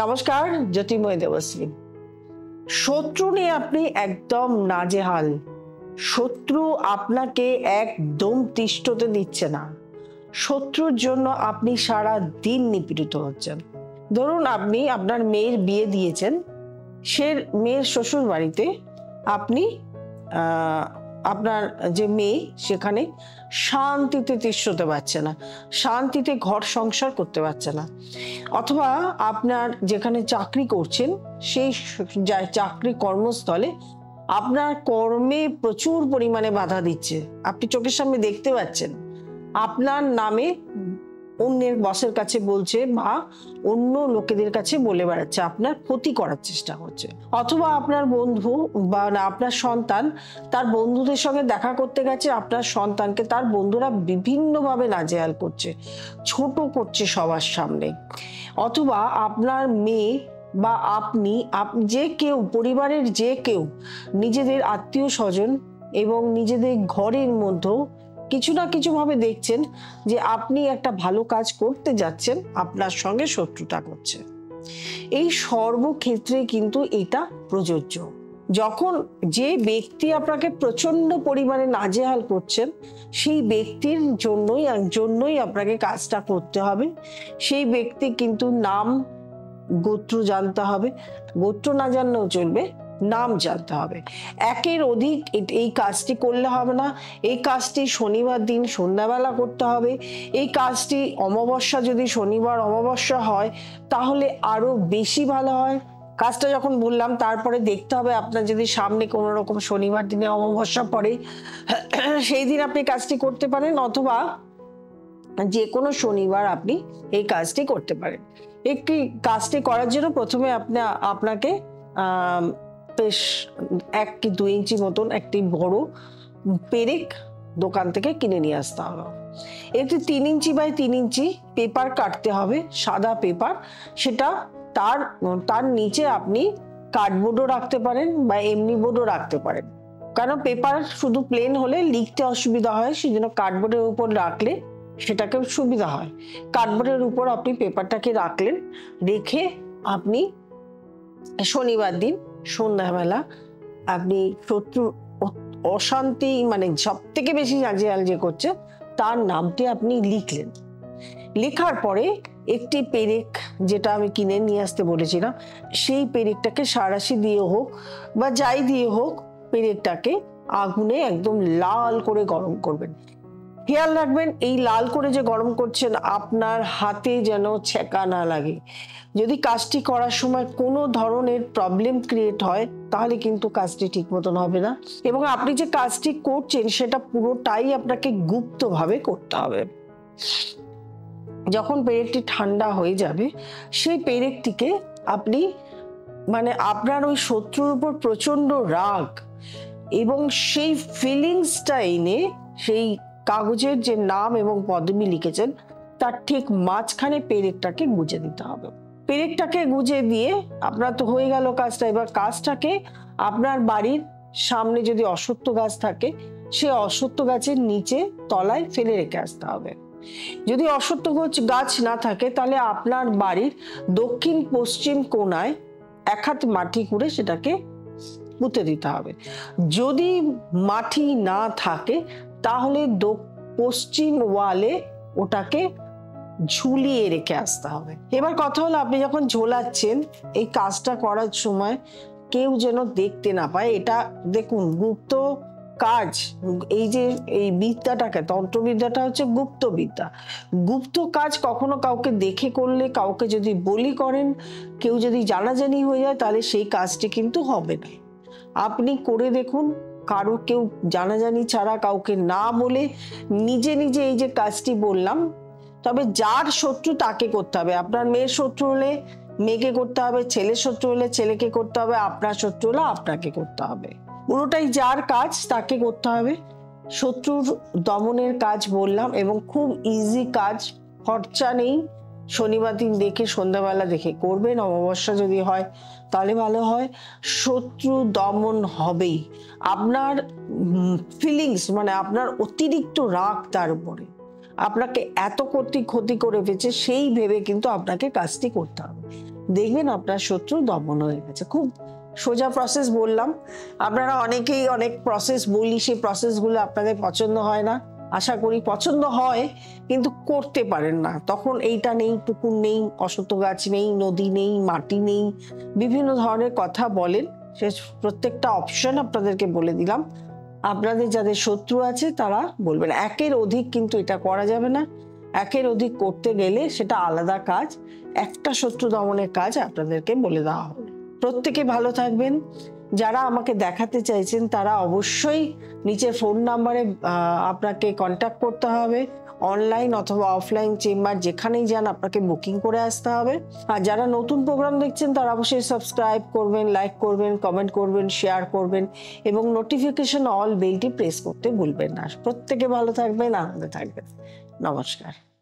নমস্কার, জ্যোতির্ময় দেবশ্রী। শত্রু নিয়ে আপনি একদম নাজেহাল। শত্রু আপনাকে একদম তিষ্ঠতে দিচ্ছে না। শত্রুর জন্য আপনি সারা দিন নিপীড়িত হচ্ছেন। ধরুন আপনি আপনার মেয়ের বিয়ে দিয়েছেন, সে মেয়ের শ্বশুর বাড়িতে আপনি আপনার যে মেয়ে সেখানে শান্তিতে তিষ্ঠতে পারছে না, শান্তিতে ঘর সংসার করতে পারছে না। অথবা আপনার যেখানে চাকরি করছেন সেই চাকরি কর্মস্থলে আপনার কর্মে প্রচুর পরিমাণে বাধা দিচ্ছে। আপনি চোখের সামনে দেখতে পাচ্ছেন আপনার নামে অন্যের বসের কাছে বলছে বা অন্য লোকেদের কাছে বলে বেড়াচ্ছে, আপনার ক্ষতি করার চেষ্টা করছে। অথবা আপনার বন্ধু বা আপনার সন্তান তার বন্ধুদের সঙ্গে দেখা করতে গেছে, আপনার সন্তানকে তার বন্ধুরা বিভিন্নভাবে নাজেহাল করছে, ছোট করছে সবার সামনে। অথবা আপনার মেয়ে বা আপনি যে কেউ, পরিবারের যে কেউ নিজেদের আত্মীয় স্বজন এবং নিজেদের ঘরের মধ্যেও কিছু না কিছু ভাবে দেখছেন যে আপনি একটা ভালো কাজ করতে যাচ্ছেন, আপনার সঙ্গে শত্রুতা করছে। এই সর্বক্ষেত্রে কিন্তু এটা প্রযোজ্য। যখন যে ব্যক্তি আপনাকে প্রচন্ড পরিমাণে নাজেহাল করছেন, সেই ব্যক্তির জন্যই আপনাকে কাজটা করতে হবে। সেই ব্যক্তি কিন্তু নাম গোত্র জানতে হবে, গোত্র না জানলেও চলবে, নাম জানতে হবে। একের অধিক এই কাজটি করলে হবে না। এই কাজটি শনিবার দিন সন্ধ্যাবেলা করতে হবে। এই কাজটি অমাবস্যা, যদি শনিবার অমাবস্যা হয় তাহলে আরো বেশি ভালো হয়। কাজটা যখন বললাম তারপরে দেখতে হবে আপনার যদি সামনে কোনো রকম শনিবার দিনে অমাবস্যা পড়ে, সেই দিন আপনি কাজটি করতে পারেন, অথবা যে কোনো শনিবার আপনি এই কাজটি করতে পারেন। একটি কাজটি করার জন্য প্রথমে আপনাকে বেশ 1 কি 2 ইঞ্চি মতন একটি বড় পেরেক দোকান থেকে কিনে নিয়ে আসতে হবে। একটি 3 ইঞ্চি বাই 3 ইঞ্চি পেপার কাটতে হবে, সাদা পেপার। সেটা তার নিচে আপনি কার্ডবোর্ডও রাখতে পারেন বা এমনি বোর্ডও রাখতে পারেন। কারণ পেপার শুধু প্লেন হলে লিখতে অসুবিধা হয়, সেই জন্য কার্ডবোর্ডের উপর রাখলে সেটাকে সুবিধা হয়। কার্ডবোর্ডের উপর আপনি পেপারটাকে রাখলেন, রেখে আপনি শনিবার দিন সন্ধ্যাবেলা আপনি শত্রু অশান্তি, মানে সব থেকে বেশি নাজেহাল যে করছে, তার নামটি আপনি লিখলেন। লেখার পরে একটি পেরেক, যেটা আমি কিনে নিয়ে আসতে বলেছিলাম, সেই পেরেকটাকে সাঁড়াশি দিয়ে হোক বা যাই দিয়ে হোক, পেরেকটাকে আগুনে একদম লাল করে গরম করবেন। খেয়াল রাখবেন এই লাল করে যে গরম করছেন আপনার হাতে যেন ছ্যাঁকা না লাগে। যদি কাজটি করার সময় কোনো ধরনের প্রবলেম ক্রিয়েট হয় তাহলে কিন্তু কাজটি ঠিক মতন হবে না, এবং আপনি যে কাজটি করছেন সেটা পুরোটাই আপনাকে গুপ্তভাবে করতে হবে। যখন পেরেকটি ঠান্ডা হয়ে যাবে, সেই পেরেকটিকে আপনি, মানে আপনার ওই শত্রুর উপর প্রচন্ড রাগ এবং সেই ফিলিংসটা এনে সেই কাগজের যে নাম এবং পদবি লিখেছেন তার ঠিক মাঝখানে পেরেকটাকে গুজে দিতে হবে। পেরেকটাকে গুজে দিয়ে আপনার তো হয়ে গেল কাজটা। এবার কাজটাকে আপনার বাড়ির সামনে যদি অশ্বত্থ গাছ থাকে, সে অশ্বত্থ গাছের নিচে তলায় ফেলে রেখে আসতে হবে। যদি অশ্বত্থ গাছ না থাকে তাহলে আপনার বাড়ির দক্ষিণ পশ্চিম কোণায় 1 হাত মাটি করে সেটাকে পুঁতে দিতে হবে। যদি মাটি না থাকে তাহলে পশ্চিম ওয়ালে ওটাকে ঝুলিয়ে রেখে আসতে হবে। এবার কথা হলো, আপনি যখন ঝোলাচ্ছেন এই কাজটা করার সময় কেউ যেন দেখতে না পায়। এটা দেখুন গুপ্ত কাজ। এই বিদ্যাটাকে, তন্ত্রবিদ্যাটা হচ্ছে গুপ্ত বিদ্যা। গুপ্ত কাজ কখনো কাউকে দেখে করলে, কাউকে যদি বলি করেন, কেউ যদি জানাজানি হয়ে যায় তাহলে সেই কাজটি কিন্তু হবে না। আপনি করে দেখুন, কেউ জানাজানি ছাড়া, কাউকে না বলে নিজে নিজে এই যে কাজটি বললাম। তবে যার শত্রু তাকে করতে হবে। আপনার মেয়ের শত্রু হলে মেয়েকে করতে হবে, ছেলের শত্রু হলে ছেলেকে করতে হবে, আপনার শত্রু হলে আপনাকে করতে হবে। পুরোটাই যার কাজ তাকে করতে হবে। শত্রুর দমনের কাজ বললাম, এবং খুব ইজি কাজ, খরচা নেই। শনিবার দিন দেখে সন্ধ্যাবেলা দেখে করবেন, অমাবস্যা যদি হয় তাহলে ভালো হয়। শত্রু দমন হবেই। আপনার ফিলিংস, মানে আপনার অতিরিক্ত রাগ তার উপরে, আপনাকে এত ক্ষতি করে ফেলেছে সেই ভেবে কিন্তু আপনাকে কাজটি করতে হবে। দেখবেন আপনার শত্রু দমন হয়ে গেছে। খুব সোজা প্রসেস বললাম, আপনারা অনেকেই অনেক প্রসেস বলি, সেই প্রসেসগুলো আপনাদের পছন্দ হয় না। আশা করি পছন্দ হয়, কিন্তু করতে পারেন না। তখন এইটা নেই, পুকুর নেই, অশ্বত্থ গাছ নেই, নদী নেই, মাটি নেই, বিভিন্ন ধরনের কথা বলেন। সে প্রত্যেকটা অপশন আপনাদেরকে বলে দিলাম। আপনাদের যাদের শত্রু আছে তারা বলবেন। একের অধিক কিন্তু এটা করা যাবে না। একের অধিক করতে গেলে সেটা আলাদা কাজ, একটা শত্রু দমনের কাজ আপনাদেরকে বলে দেওয়া হলো। প্রত্যেকে ভালো থাকবেন। যারা আমাকে দেখাতে চাইছেন তারা অবশ্যই নিচের ফোন নাম্বারে আপনাকে কন্ট্যাক্ট করতে হবে। অনলাইন অথবা অফলাইন চেম্বার যেখানেই যান আপনাকে বুকিং করে আসতে হবে। আর যারা নতুন প্রোগ্রাম দেখছেন তারা অবশ্যই সাবস্ক্রাইব করবেন, লাইক করবেন, কমেন্ট করবেন, শেয়ার করবেন এবং নোটিফিকেশন অল বেলটি প্রেস করতে ভুলবেন না। প্রত্যেকে ভালো থাকবেন, আনন্দে থাকবেন। নমস্কার।